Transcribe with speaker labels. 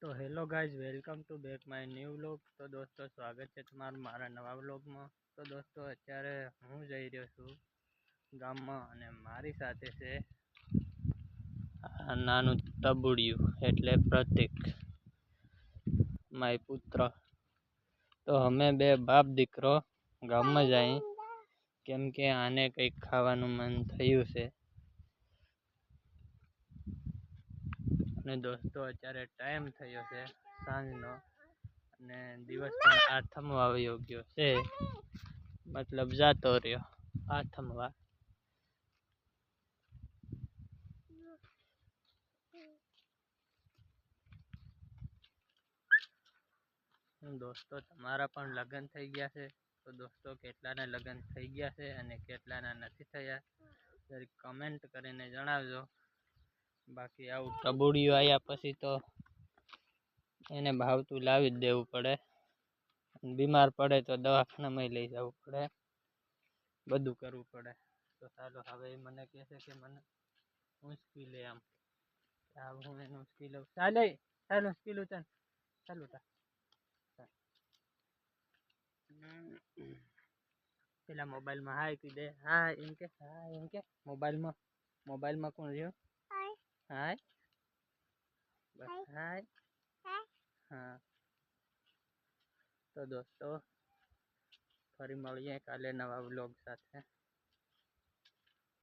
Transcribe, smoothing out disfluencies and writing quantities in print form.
Speaker 1: तो hello guys, welcome to back my new vlog. તો દોસ્તો, સ્વાગત છે તમારું મારા નવા વ્લોગમાં। તો દોસ્તો, અત્યારે હું જઈ રહ્યો છું ગામમાં અને મારી સાથે છે આ નાનું ટબુડિયું એટલે પ્રતિક, માય પુત્ર। તો અમે બે બાપ દીકરો ગામમાં જઈ, કેમ કે આને કંઈક ખાવાનું મન થયું છે। અને દોસ્તો, અત્યારે ટાઈમ થયો છે સાંજનો અને દિવસ પણ આથમવા આવ્યો ગયો છે, મતલબ જાતો રહ્યો આથમવા। દોસ્તો, તમારા પણ લગ્ન થઈ ગયા છે? તો દોસ્તો, કેટલાના લગ્ન થઈ ગયા છે અને કેટલાના નથી થયા, જરીક કમેન્ટ કરીને જણાવજો। બાકી આવું ટબુડિયું આવ્યા પછી તો એને ભાવતું લાવી જ દેવું પડે, બીમાર પડે તો દવાખાનામાં લઈ જવું પડે, બધું કરવું પડે। તો ચાલો, હવે મને કહે છે કે મને ઊંચકી લે, આમ હું એને ઊંચકી લઉં। ચાલે ચાલો, ઊંચકી લઉં, ચાલ ચાલુ તા પેલા મોબાઈલમાં હાય કી દે, હા એમ કે, હા એમ કે મોબાઈલમાં કોણ રહ્યો? હાય બસ, હાય હા। તો દોસ્તો, ફરી મળીએ કાલે નવા વ્લોગ સાથે।